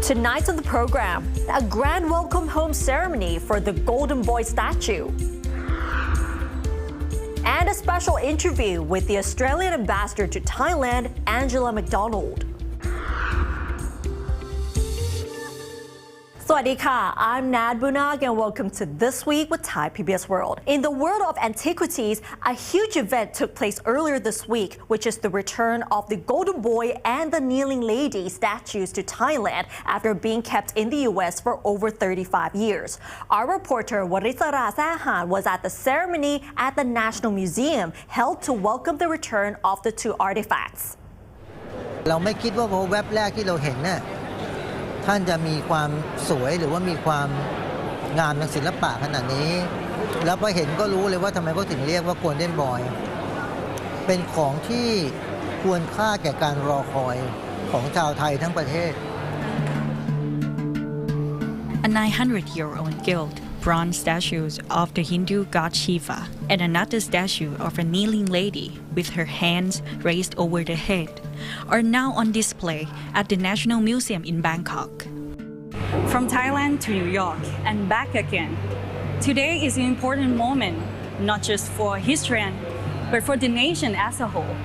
Tonight on the program, a grand welcome home ceremony for the Golden Boy statue. And a special interview with the Australian ambassador to Thailand, Angela McDonald. Swadika, I'm Nad Bunag and welcome to This Week with Thai PBS World. In the world of antiquities, a huge event took place earlier this week, which is the return of the Golden Boy and the Kneeling Lady statues to Thailand after being kept in the U.S. for over 35 years. Our reporter Warisara Sahan was at the ceremony at the National Museum held to welcome the return of the two artifacts. เราไม่คิดว่าแวบแรกที่เราเห็นน่ะท่านจะมีความสวยหรือว่ามีความงามทางศิลปะขนาดนี้แล้วพอเห็นก็รู้เลยว่าทำไมเขาถึงเรียกว่าโกลเด้นบอยเป็นของที่ควรค่าแก่การรอคอยของชาวไทยทั้งประเทศ A 900-year-old gilt bronze statues of the Hindu god Shiva and another statue of a kneeling lady with her hands raised over the head are now on display at the National Museum in Bangkok. From Thailand to New York and back again, today is an important moment, not just for historian, but for the nation as a whole.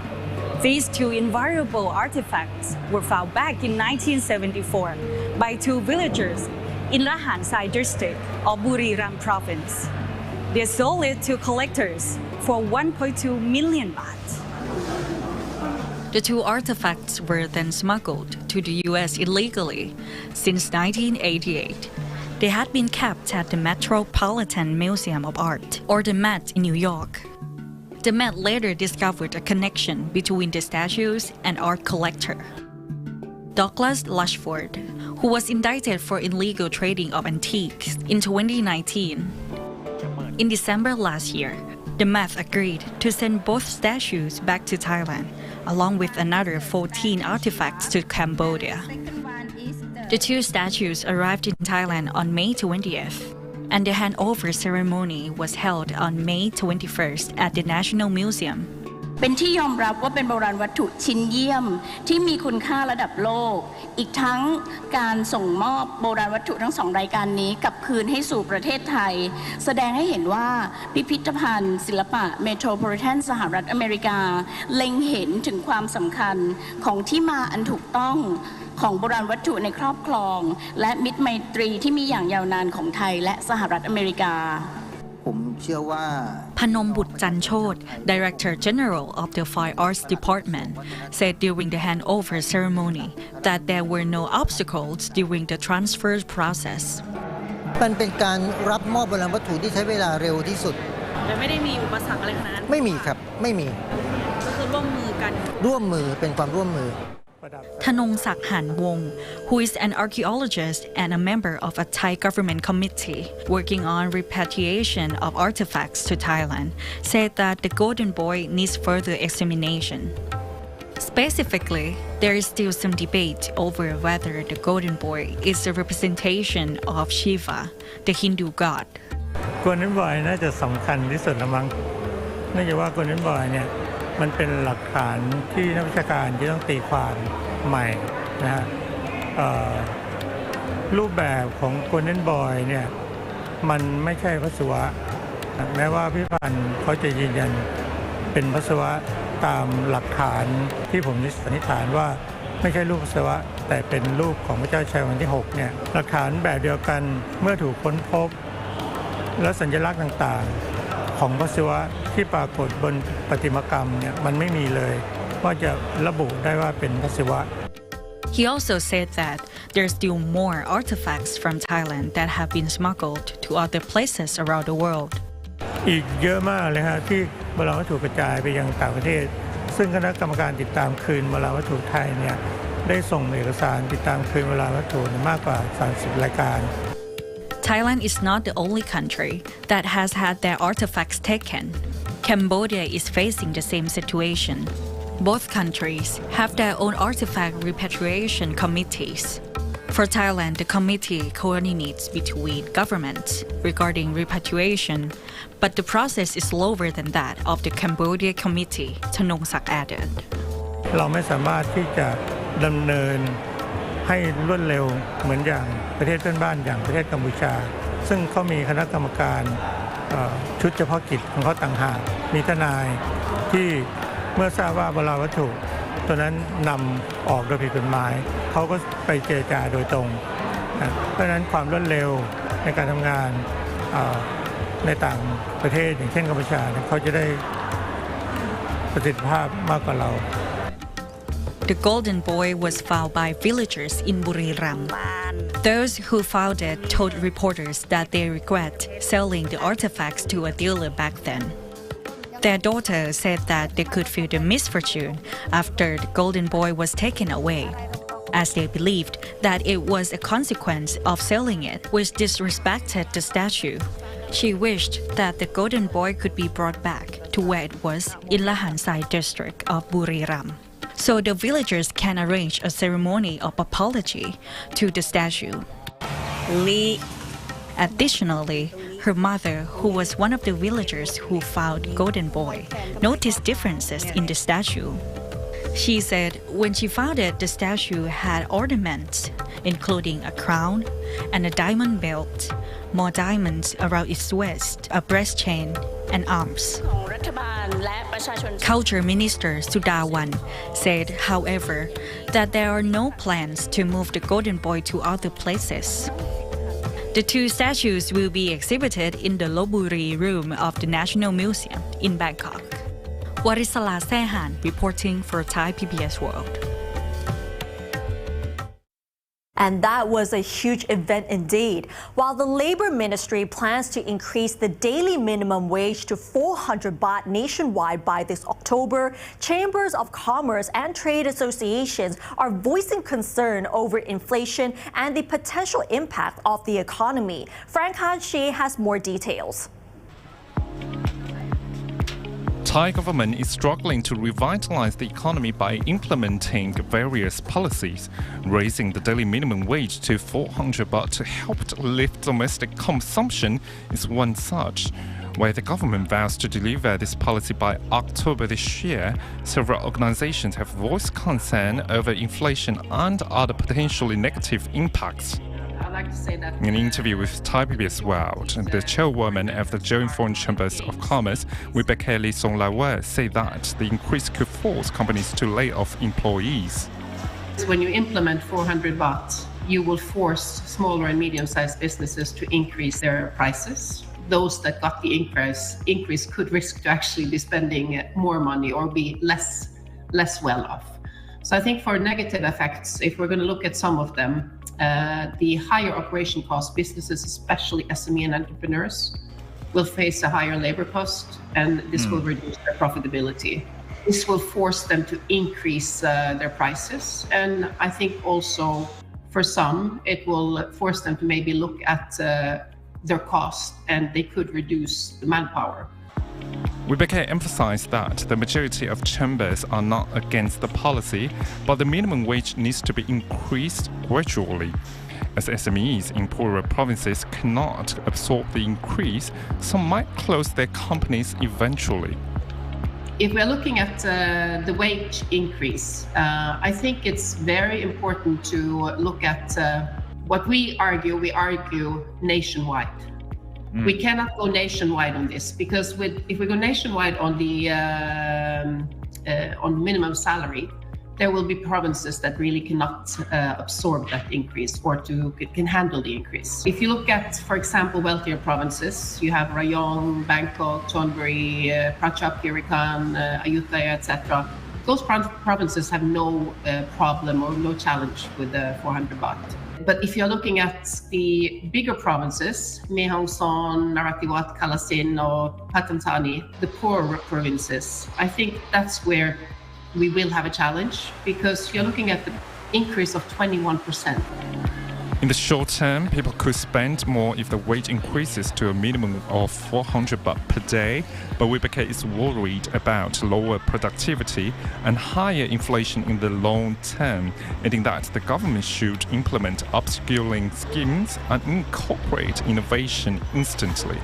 These two invaluable artifacts were found back in 1974 by two villagers in Rahan Sai district of Buriram province. They sold it to collectors for 1.2 million baht. The two artifacts were then smuggled to the U.S. illegally since 1988. They had been kept at the Metropolitan Museum of Art, or the Met in New York. The Met later discovered a connection between the statues and art collector Douglas Lushford, who was indicted for illegal trading of antiques in 2019. In December last year, the Met agreed to send both statues back to Thailand, along with another 14 artifacts to Cambodia. The two statues arrived in Thailand on May 20th, and the handover ceremony was held on May 21st at the National Museum. เป็นที่ยอมรับว่าเป็นโบราณวัตถุชิ้นเยี่ยมที่มีคุณค่าระดับโลกอีกทั้งการส่งมอบโบราณวัตถุทั้งสองรายการนี้กลับคืนให้สู่ประเทศไทยแสดงให้เห็นว่าพิพิธภัณฑ์ศิลปะเมโทรโพลิแทนสหรัฐอเมริกาเล็งเห็นถึงความสำคัญของที่มาอันถูกต้องของโบราณวัตถุในครอบครองและมิตรไมตรีที่มีอย่างยาวนานของไทยและสหรัฐอเมริกาPhnom Penh, Director General of the Fine Arts Department, said during the handover ceremony that there were no obstacles during the transfer process. มันเป็นการรับมอบโบราณวัตถุที่ใช้เวลาเร็วที่สุดแต่ไม่ได้มีอุปสรรคอะไรขนาดนั้นไม่มีครับไม่มีก็คือร่วมมือกันร่วมมือเป็นความร่วมมือThanongsak Han Wong, who is an archaeologist and a member of a Thai government committee working on repatriation of artifacts to Thailand, said that the Golden Boy needs further examination. Specifically, there is still some debate over whether the Golden Boy is a representation of Shiva, the Hindu god. Golden Boy น่าจะสำคัญที่สุดละมั้งเนื่องจากว่า Golden Boy เนี่ยมันเป็นหลักฐานที่นักวิชาการจะต้องตีความใหม่นะฮะรูปแบบของ Golden Boy เนี่ยมันไม่ใช่พระศิวะแม้ว่าพิพิธภัณฑ์เขาจะยืนยันเป็นพระศิวะตามหลักฐานที่ผมสันนิษฐานว่าไม่ใช่รูปพระศิวะแต่เป็นรูปของพระเจ้าชัยวันที่6เนี่ยหลักฐานแบบเดียวกันเมื่อถูกค้นพบและสัญลักษณ์ต่างๆของพระศิวะที่ปรากฏบนประติมากรรมเนี่ยมันไม่มีเลยว่าจะระบุได้ว่าเป็นพระศิวะ He also said that there are still more artifacts from Thailand that have been smuggled to other places around the world. อีกเยอะมากเลยฮะที่โบราณวัตถุกระจายไปยังต่างประเทศซึ่งคณะกรรมการติดตามคืนโบราณวัตถุไทยเนี่ยได้ส่งเอกสารติดตามคืนโบราณวัตถุมากกว่า30รายการ Thailand is not the only country that has had their artifacts taken. Cambodia is facing the same situation. Both countries have their own artifact repatriation committees. For Thailand, the committee coordinates between governments regarding repatriation, but the process is slower than that of the Cambodia committee, Thanongsak added. เราไม่สามารถที่จะดำเนิน ให้รวดเร็วเหมือนอย่างประเทศเพื่อนบ้านอย่างประเทศกัมพูชาซึ่งเขามีคณะกรรมการชุดเฉพาะกิจของเขาต่างหากมีทนายที่เมื่อทราบว่าโบราณวัตถุตัวนั้นนำออกโดยผิดกฎหมายเขาก็ไปเจรจาโดยตรงเพราะฉะนั้นความรวดเร็วในการทำงานในต่างประเทศอย่างเช่นกัมพูชาเขาจะได้ประสิทธิภาพมากกว่าเรา The golden boy was found by villagers in Buriram. Those who found it told reporters that they regret selling the artifacts to a dealer back then. Their daughter said that they could feel the misfortune after the golden boy was taken away, as they believed that it was a consequence of selling it, which disrespected the statue. She wished that the golden boy could be brought back to where it was in Lahansai district of Buriram, so the villagers can arrange a ceremony of apology to the statue. Additionally, her mother, who was one of the villagers who found Golden Boy, noticed differences in the statue. She said when she found it, the statue had ornaments, including a crown and a diamond belt, more diamonds around its waist, a breast chain, and arms. Culture Minister Sudawan said, however, that there are no plans to move the Golden Boy to other places. The two statues will be exhibited in the Lopburi room of the National Museum in Bangkok. Warisala Sehan reporting for Thai PBS World. And that was a huge event indeed. While the Labor Ministry plans to increase the daily minimum wage to 400 baht nationwide by this October, chambers of commerce and trade associations are voicing concern over inflation and the potential impact of the economy. Frank Han-Shi has more details. Thai government is struggling to revitalize the economy by implementing various policies. Raising the daily minimum wage to 400 baht to help lift domestic consumption is one such. While the government vows to deliver this policy by October this year, several organizations have voiced concern over inflation and other potentially negative impacts. In an interview with Thai PBS World, the chairwoman of the Joint Foreign Chambers of Commerce, Rebecca Lee Songlawa, said that the increase could force companies to lay off employees. When you implement 400 baht, you will force smaller and medium-sized businesses to increase their prices. Those that got the increase could risk to actually be spending more money or be less well off. So I think for negative effects, if we're going to look at some of them, the higher operation cost, businesses, especially SME and entrepreneurs, will face a higher labor cost, and this will reduce their profitability. This will force them to increase their prices, and I think also for some, it will force them to maybe look at their cost, and they could reduce the manpower. Rebecca emphasized that the majority of chambers are not against the policy, but the minimum wage needs to be increased gradually. As SMEs in poorer provinces cannot absorb the increase, some might close their companies eventually. If we're looking at the wage increase, I think it's very important to look at what we argue nationwide. We cannot go nationwide on this because if we go nationwide on the minimum salary, there will be provinces that really cannot absorb that increase or can handle the increase. If you look at, for example, wealthier provinces, you have Rayong, Bangkok, Chonburi, Prachuap Khiri Khan, Ayutthaya, etc. Those provinces have no problem or no challenge with the 400 baht. But if you're looking at the bigger provinces, Mae Hong Son, Narathiwat, Kalasin, or Pathum Thani, the poorer provinces, I think that's where we will have a challenge because you're looking at the increase of 21%. In the short term, people could spend more if the wage increases to a minimum of 400 baht per day, but Rebecca is worried about lower productivity and higher inflation in the long term, adding that the government should implement upskilling schemes and incorporate innovation instantly.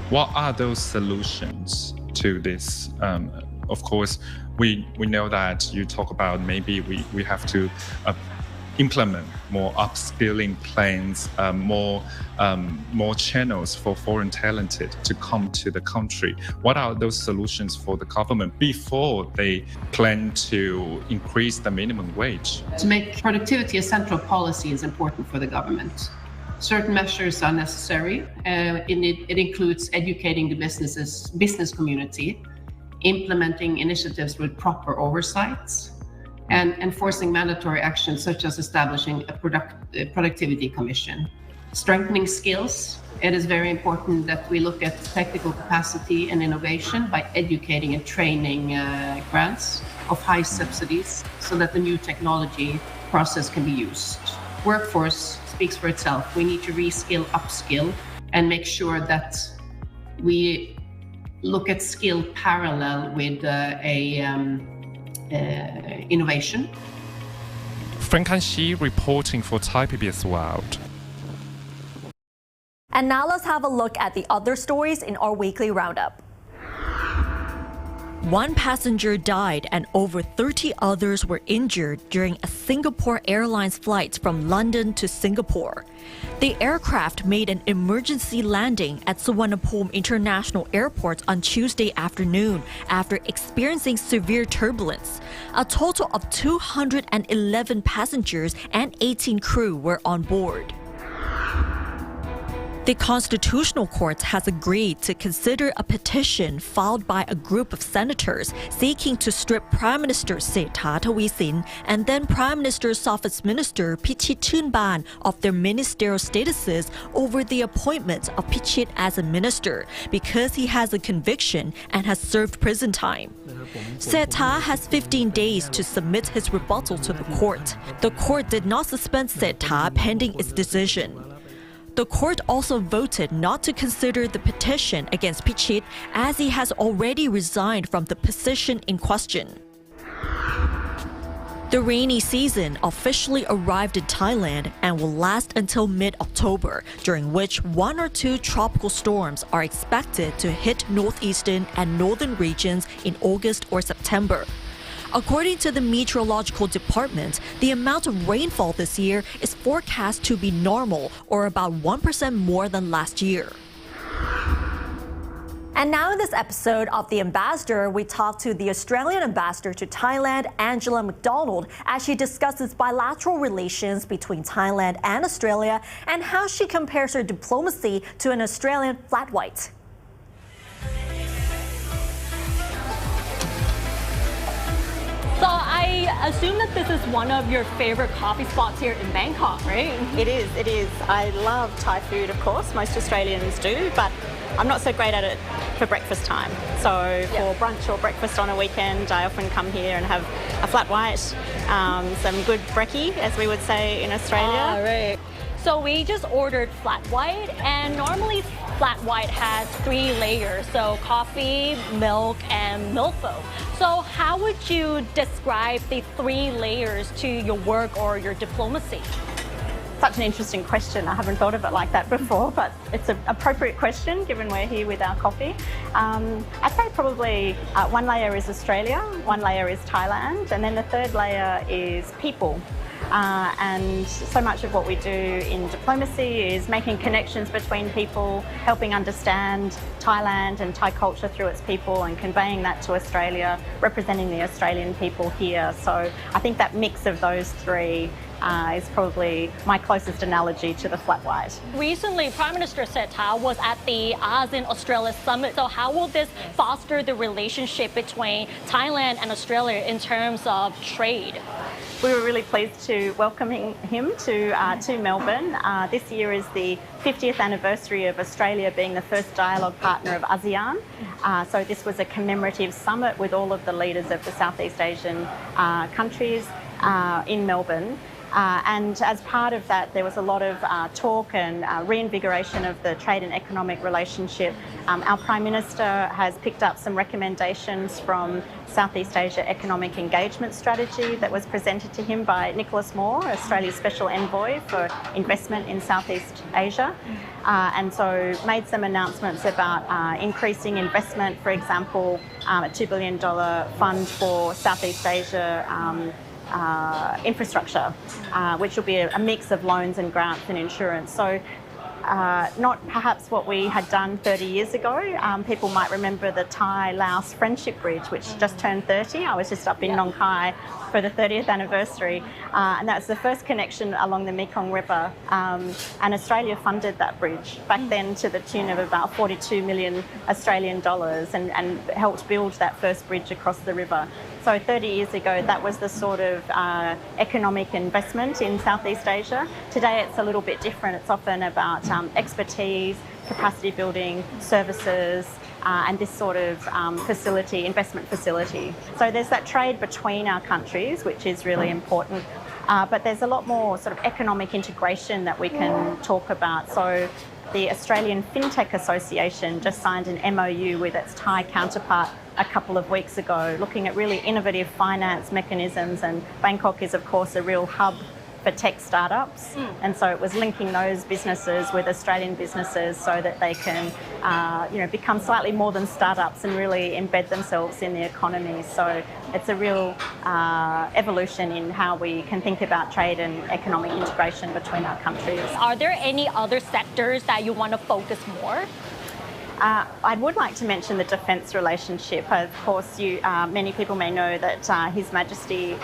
What are those solutions to this? Of course, we know that you talk about maybe we have to implement more upskilling plans, more channels for foreign talented to come to the country? What are those solutions for the government before they plan to increase the minimum wage? To make productivity a central policy is important for the government. Certain measures are necessary. It includes educating the business community, implementing initiatives with proper oversights, and enforcing mandatory actions such as establishing a productivity commission. Strengthening skills. It is very important that we look at technical capacity and innovation by educating and training grants of high subsidies so that the new technology process can be used. Workforce speaks for itself. We need to reskill, upskill, and make sure that we look at skill parallel with innovation. Frank Shi reporting for Thai PBS World. And now let's have a look at the other stories in our weekly roundup. One passenger died and over 30 others were injured during a Singapore Airlines flight from London to Singapore. The aircraft made an emergency landing at Suvarnabhumi International Airport on Tuesday afternoon after experiencing severe turbulence. A total of 211 passengers and 18 crew were on board. The Constitutional Court has agreed to consider a petition filed by a group of senators seeking to strip Prime Minister Sethar Thavisin and then Prime Minister's Office Minister Pichit Chunban of their ministerial statuses over the appointment of Pichit as a minister because he has a conviction and has served prison time. Sethar has 15 days to submit his rebuttal to the court. The court did not suspend Sethar pending its decision. The court also voted not to consider the petition against Pichit as he has already resigned from the position in question. The rainy season officially arrived in Thailand and will last until mid-October, during which 1 or 2 tropical storms are expected to hit northeastern and northern regions in August or September. According to the Meteorological Department, the amount of rainfall this year is forecast to be normal or about 1% more than last year. And now in this episode of The Ambassador, we talk to the Australian ambassador to Thailand, Angela McDonald, as she discusses bilateral relations between Thailand and Australia and how she compares her diplomacy to an Australian flat white. So I assume that this is one of your favorite coffee spots here in Bangkok, right? It is, it is. I love Thai food, of course. Most Australians do, but I'm not so great at it for breakfast time. So for brunch or breakfast on a weekend, I often come here and have a flat white, some good brekkie, as we would say in Australia. Right. So we just ordered flat white, and normally flat white has 3 layers, so coffee, milk, and milk foam. So how would you describe the 3 layers to your work or your diplomacy? Such an interesting question. I haven't thought of it like that before, but it's an appropriate question given we're here with our coffee. I'd say probably 1 layer is Australia, 1 layer is Thailand, and then the 3rd layer is people. And so much of what we do in diplomacy is making connections between people, helping understand Thailand and Thai culture through its people and conveying that to Australia, representing the Australian people here. So I think that mix of those 3 is probably my closest analogy to the flat white. Recently, Prime Minister Sethar was at the ASEAN-Australia Summit. So how will this foster the relationship between Thailand and Australia in terms of trade? We were really pleased to welcome him to Melbourne. This year is the 50th anniversary of Australia being the first dialogue partner of ASEAN. So this was a commemorative summit with all of the leaders of the Southeast Asian countries in Melbourne. And as part of that, there was a lot of talk and reinvigoration of the trade and economic relationship. Our Prime Minister has picked up some recommendations from Southeast Asia Economic Engagement Strategy that was presented to him by Nicholas Moore, Australia's Special Envoy for Investment in Southeast Asia. And so made some announcements about increasing investment, for example, a $2 billion fund for Southeast Asia infrastructure, which will be a mix of loans and grants and insurance. So not perhaps what we had done 30 years ago. People might remember the Thai-Laos Friendship Bridge, which just turned 30. I was just up in Nong Khai for the 30th anniversary, and that's the first connection along the Mekong River, and Australia funded that bridge back then to the tune of about 42 million Australian dollars and helped build that first bridge across the river. So 30 years ago, that was the sort of economic investment in Southeast Asia. Today, it's a little bit different. It's often about expertise, capacity building, services, and this sort of investment facility. So there's that trade between our countries, which is really important. But there's a lot more sort of economic integration that we can talk about. So the Australian FinTech Association just signed an MOU with its Thai counterpart a couple of weeks ago, looking at really innovative finance mechanisms, and Bangkok is of course a real hub for tech startups, and so it was linking those businesses with Australian businesses so that they can become slightly more than startups and really embed themselves in the economy. So it's a real evolution in how we can think about trade and economic integration between our countries. Are there any other sectors that you want to focus more? I would like to mention the defence relationship. Of course, many people may know that His Majesty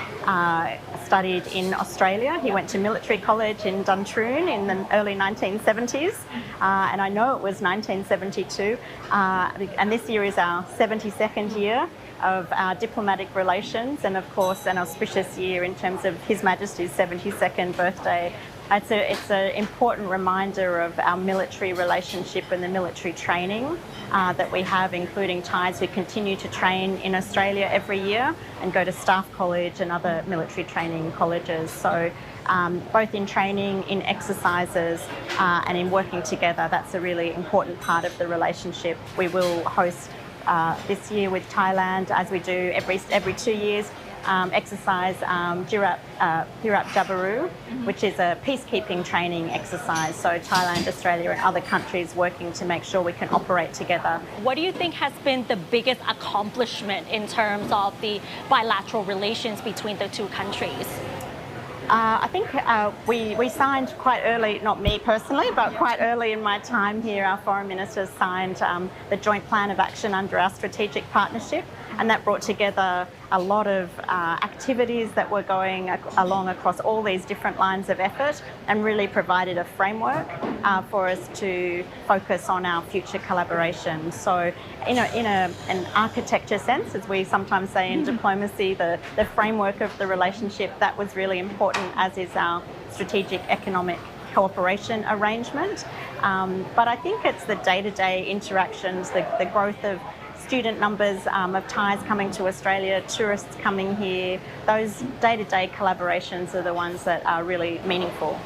studied in Australia. He went to military college in Duntroon in the early 1970s, and I know it was 1972, and this year is our 72nd year of our diplomatic relations, and of course an auspicious year in terms of His Majesty's 72nd birthday. It's an important reminder of our military relationship and the military training that we have, including Thais who continue to train in Australia every year and go to staff college and other military training colleges. So both in training, in exercises, and in working together, that's a really important part of the relationship. We will host this year with Thailand, as we do every 2 years, exercise Jirap Jabaru, which is a peacekeeping training exercise. So Thailand, Australia and other countries working to make sure we can operate together. What do you think has been the biggest accomplishment in terms of the bilateral relations between the two countries? I think we signed quite early, not me personally, but quite early in my time here, our foreign ministers signed the joint plan of action under our strategic partnership, and that brought together a lot of activities that were going along across all these different lines of effort and really provided a framework for us to focus on our future collaboration. So in an architecture sense, as we sometimes say in diplomacy, the framework of the relationship, that was really important, as is our strategic economic cooperation arrangement. But I think it's the day-to-day interactions, the growth of student numbers of Thais coming to Australia, tourists coming here. Those day-to-day collaborations are the ones that are really meaningful.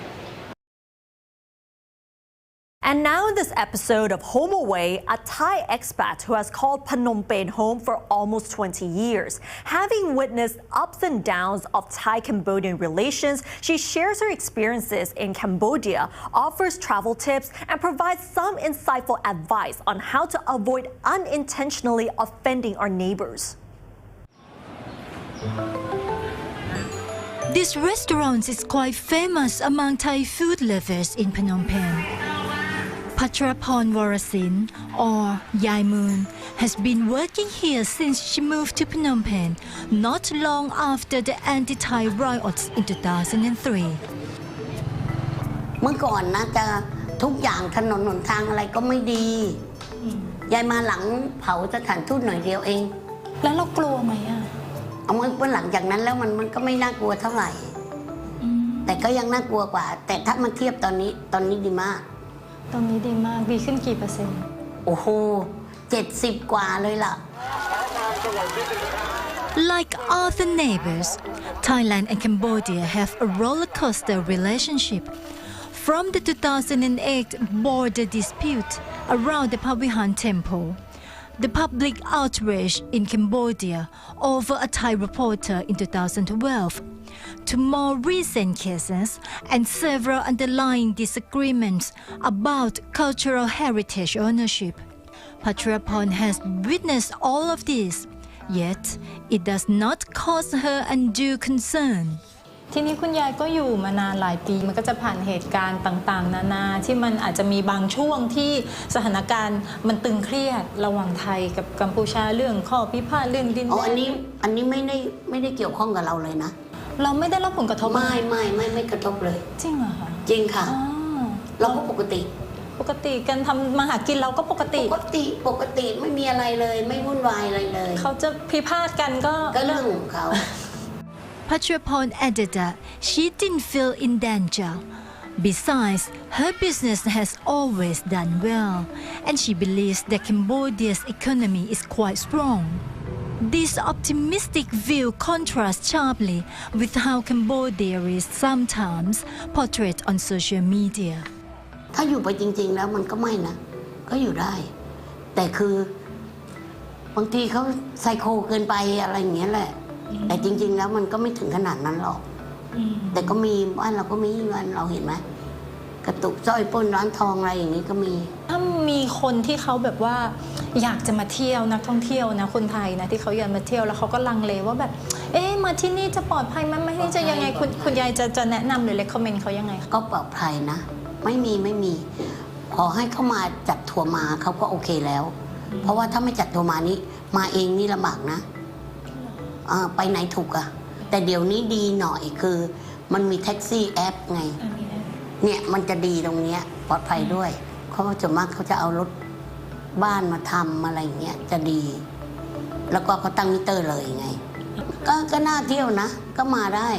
And now in this episode of Home Away, a Thai expat who has called Phnom Penh home for almost 20 years. Having witnessed ups and downs of Thai-Cambodian relations, she shares her experiences in Cambodia, offers travel tips, and provides some insightful advice on how to avoid unintentionally offending our neighbors. This restaurant is quite famous among Thai food lovers in Phnom Penh. Patrapon Warasin, or Yai Moon, has been working here since she moved to Phnom Penh not long after the anti-Thai riots in 2003. เมื่อก่อนนะจะทุกอย่างถนนหนทางอะไรก็ไม่ดียายมาหลังเผาสถานทูตหน่อยเดียวเองแล้วเรากลัวไหมอ่ะเอาเมื่อหลังจากนั้นแล้วมันก็ไม่น่ากลัวเท่าไหร่แต่ก็ยังน่ากลัวกว่าแต่ถ้ามาเทียบตอนนี้ดีมากตอนนี้ดีมากดีขึ้นกี่เปอร์เซ็นต์โอ้โห70กว่าเลยล่ะ Like other neighbors, Thailand and Cambodia have a roller coaster relationship. From the 2008 border dispute around the Pavihan Temple, the public outrage in Cambodia over a Thai reporter in 2012, to more recent cases and several underlying disagreements about cultural heritage ownership. Patrapon has witnessed all of this Yet, it does not cause her undue concern. ทีนี้คุณยายก็อยู่มานานหลายปีมันก็จะผ่านเหตุการณ์ต่างๆนานาที่มันอาจจะมีบางช่วงที่สถานการณ์มันตึงเครียดระหว่างไทยกับกัมพูชาเรื่องข้อพิพาทเรื่องดินแดนอันนี้ไม่ได้เกี่ยวข้องกับเราเลยนะเราไม่ได้รับผลกระทบไม่กระทบเลยจริงเหรอคะจริงค่ะเราก็ปกติการทำมาหากินเราก็ปกติไม่มีอะไรเลยไม่วุ่นวายอะไรเลยเขาจะพิพาทกันก็เรื่องของเขาPachapon added that she didn't feel in danger. Besides, her business has always done well, and she believes that Cambodia's economy is quite strong. This optimistic view contrasts sharply with how Cambodia is sometimes portrayed on social media. ถ้าอยู่ไปจริงๆแล้วมันก็ไม่นะก็อยู่ได้แต่คือบางทีเขาไซโคเกินไปอะไรอย่างเงี้ยแหละแต่จริงๆแล้วมันก็ไม่ถึงขนาดนั้นหรอกแต่ก็มีบ้านเราก็มีบ้านเราเห็นไหมกระตุกสร้อยปล้นร้านทองอะไรอย่างนี้ก็มีถ้ามีคนที่เขาแบบว่าอยากจะมาเที่ยวนักท่องเที่ยวนะคนไทยนะที่เขาอยากมาเที่ยวแล้วเขาก็ลังเลว่าแบบมาที่นี่จะปลอดภัยไหมไม่จะยังไงคุณยายจะแนะนำหรือ recommend เขายังไงก็ปลอดภัยนะไม่มีขอให้เขามาจัดทัวร์มาเขาก็โอเคแล้วเพราะว่าถ้าไม่จัดทัวร์มานี้มาเองนี่ลำบากนะไปไหนถูกอะแต่เดี๋ยวนี้ดีหน่อยคือมันมีแท็กซี่แอปไงเนี่ยมันจะดีตรงเนี้ยปลอดภัยด้วยเพราะว่าส่วนมากเขาจะเอารถบ้านมาทำอะไรเงี้ยจะดีแล้วก็เขาตั้งมิเตอร์เลยไงก็น่าเที่ยวนะก็มาได้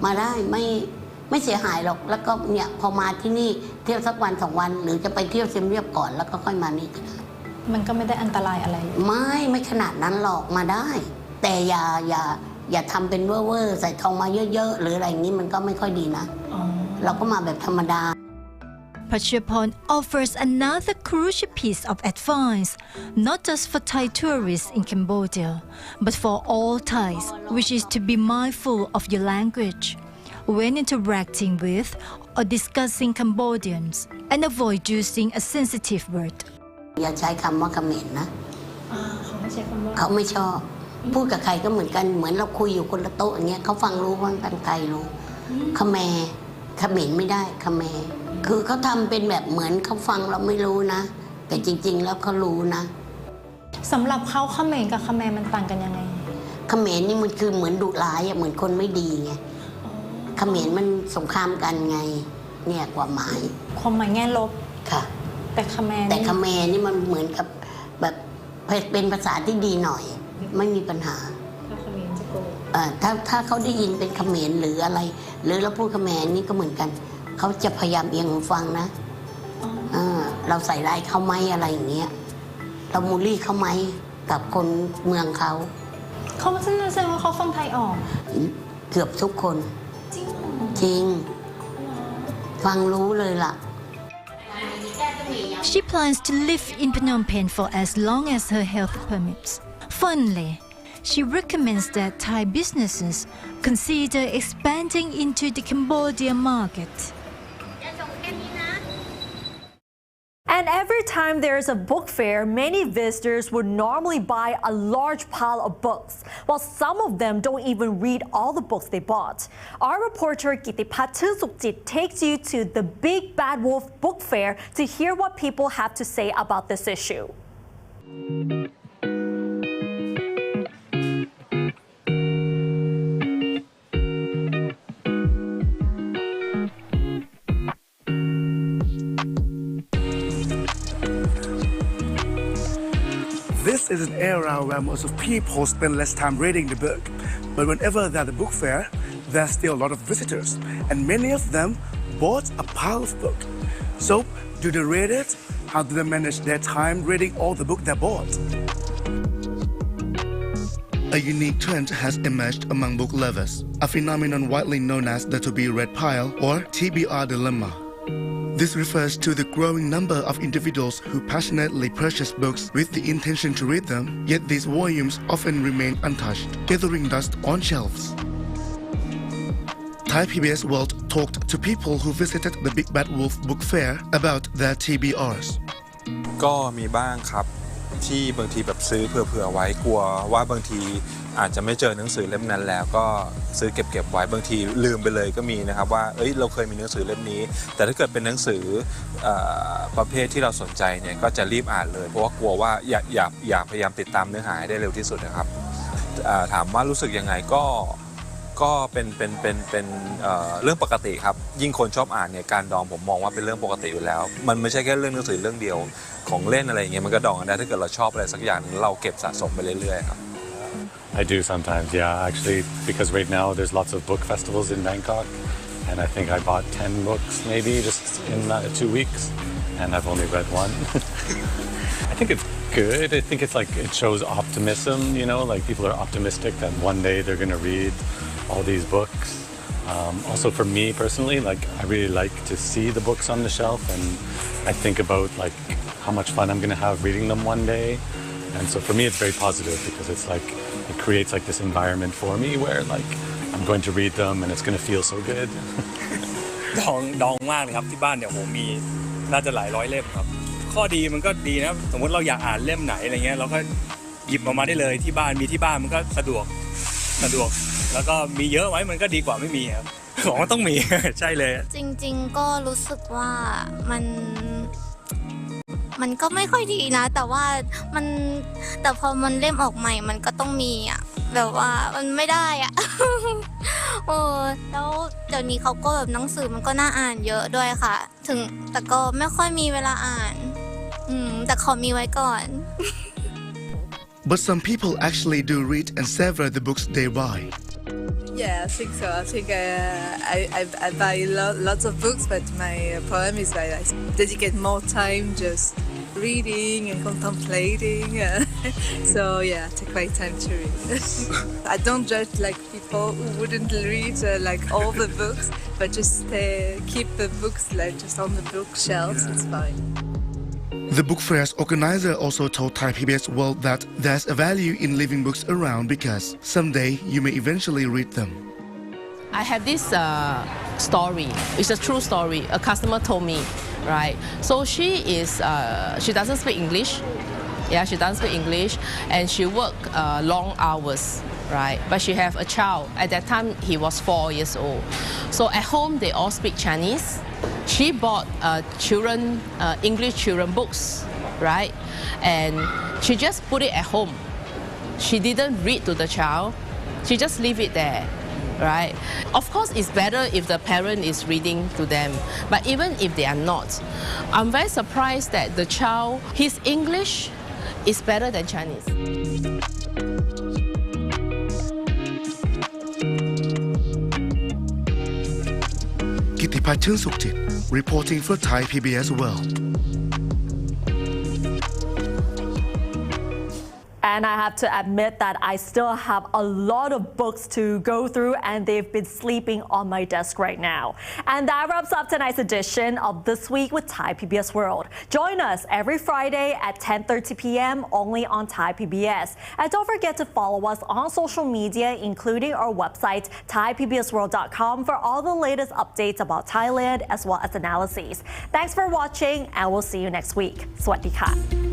ไม่เสียหายหรอกแล้วก็เนี่ยพอมาที่นี่เที่ยวสักวัน2 วันหรือจะไปเที่ยวเซียมเรียบก่อนแล้วก็ค่อยมานี่มันก็ไม่ได้อันตรายอะไรไม่ขนาดนั้นหรอกมาได้แต่อย่าทำเป็นเว่อร์ใส่ทองมาเยอะๆหรืออะไรอย่างนี้มันก็ไม่ค่อยดีนะเราก็มาแบบธรรมดา Pachapon offers another crucial piece of advice, not just for Thai tourists in Cambodia, but for all Thais, which is to be mindful of your language when interacting with or discussing Cambodians, and avoid using a sensitive word. อย่าใช้คำว่าเขมรนะเขาไม่ชอบพูดกับใครก็เหมือนกันเหมือนเราคุยอยู่คนละโต๊ะอย่างเงี้ยเขาฟังรู้ว่าทางไทยรู้เขมรไม่ได้เขมรคือเขาทำเป็นแบบเหมือนเขาฟังเราไม่รู้นะแต่จริงๆแล้วเขารู้นะสำหรับเขาเขมรกับเขมรมันต่างกันยังไงเขมรนี่มันคือเหมือนดุร้ายเหมือนคนไม่ดีไงเขมรมันสงครามกันไงเนี่ยความหมายแง่ลบค่ะแต่เขมรนี่มันเหมือนกับแบบเป็นภาษาที่ดีหน่อยไม่มีปัญหาถ้าเขาได้ยินเป็นเขมรหรืออะไรหรือเราพูดเขมรนี่ก็เหมือนกันเขาจะพยายามเอียงหูฟังนะเราใส่ร้ายเขาไหมอะไรอย่างเงี้ยเรามูลลี่เขาไหมกับคนเมืองเขาแสดงว่าเขาฟังไทยออกเกือบทุกคนจริงฟังรู้เลยล่ะShe plans to live in Phnom Penh for as long as her health permits. Finally, she recommends that Thai businesses consider expanding into the Cambodia market. And every time there is a book fair, many visitors would normally buy a large pile of books, while some of them don't even read all the books they bought. Our reporter Kitipat Sukjit takes you to the Big Bad Wolf Book Fair to hear what people have to say about this issue. This is an era where most of people spend less time reading the book, but whenever there's a book fair, there's still a lot of visitors, and many of them bought a pile of books. So, do they read it? How do they manage their time reading all the books they bought? A unique trend has emerged among book lovers, a phenomenon widely known as the to-be-read pile or TBR dilemma. This refers to the growing number of individuals who passionately purchase books with the intention to read them, yet these volumes often remain untouched, gathering dust on shelves. Thai PBS World talked to people who visited the Big Bad Wolf Book Fair about their TBRs. ก็มีบ้างครับ ที่บางทีแบบซื้อเผื่อไว้กลัวว่าบางทีอาจจะไม่เจอหนังสือเล่มนั้นแล้วก็ซื้อเก็บไว้บางทีลืมไปเลยก็มีนะครับว่าเราเคยมีหนังสือเล่มนี้แต่ถ้าเกิดเป็นหนังสือประเภทที่เราสนใจเนี่ยก็จะรีบอ่านเลยเพราะว่ากลัวว่าอยากพยายามติดตามเนื้อหาได้เร็วที่สุดนะครับถามว่ารู้สึกยังไงก็เป็นเรื่องปกติครับยิ่งคนชอบอ่านเนี่ยการดองผมมองว่าเป็นเรื่องปกติอยู่แล้วมันไม่ใช่แค่เรื่องหนังสือเรื่องเดียวของเล่นอะไรอย่างเงี้ยมันก็ดองกันได้ถ้าเกิดเราชอบอะไรสักอย่างเราเก็บสะสมไปเรื่อยๆครับ I do sometimes, yeah, actually, because right now there's lots of book festivals in Bangkok, and I think I bought 10 books maybe just in 2 weeks, and I've only read one. I think it's good. I think it's like it shows optimism, you know, like people are optimistic that one day they're going to read all these books. Also for me personally, like I really like to see the books on the shelf, and I think about like how much fun I'm going to have reading them one day. And so for me, it's very positive because it's like it creates like this environment for me where like I'm going to read them and it's going to feel so good. ดองมากเลยครับที่บ้านเนี่ยโหมีน่าจะหลายร้อยเล่มครับข้อดีมันก็ดีนะสมมติเราอยากอ่านเล่มไหนอะไรเงี้ยเราก็หยิบออกมาได้เลยที่บ้านมีที่บ้านมันก็สะดวกแล้วก็มีเยอะไว้มันก็ดีกว่าไม่มีครับของมันต้องมี ใช่เลยจริงๆก็รู้สึกว่ามันก็ไม่ค่อยดีนะแต่พอมันเล่มออกใหม่มันก็ต้องมีอ่ะแบบว่ามันไม่ได้อ่ะ แล้วเดี๋ยวนี้เขาก็แบบหนังสือมันก็น่าอ่านเยอะด้วยค่ะแต่ก็ไม่ค่อยมีเวลาอ่านแต่ขอมีไว้ก่อน But some people actually do read and savor the books they buy. Yeah, I think so. I think I buy lots of books, but my problem is that I dedicate more time just reading and contemplating. So yeah, I take my time to read. I don't judge like people who wouldn't read like all the books, but just keep the books like just on the bookshelves. It's fine. The book fair's organizer also told Thai PBS World that there's a value in leaving books around because someday you may eventually read them. I have this story. It's a true story. A customer told me, right? So she doesn't speak English. Yeah, she doesn't speak English, and she work long hours, right? But she have a child. At that time, he was 4 years old. So at home, they all speak Chinese. She bought English children books, right? And she just put it at home. She didn't read to the child. She just leave it there, right? Of course, it's better if the parent is reading to them. But even if they are not, I'm very surprised that the child, his English is better than Chinese. Kittipat Sukhjit, reporting for Thai PBS World. And I have to admit that I still have a lot of books to go through, and they've been sleeping on my desk right now. And that wraps up tonight's edition of This Week with Thai PBS World. Join us every Friday at 10:30 p.m. only on Thai PBS. And don't forget to follow us on social media, including our website, thaipbsworld.com, for all the latest updates about Thailand as well as analyses. Thanks for watching, and we'll see you next week. สวัสดีค่ะ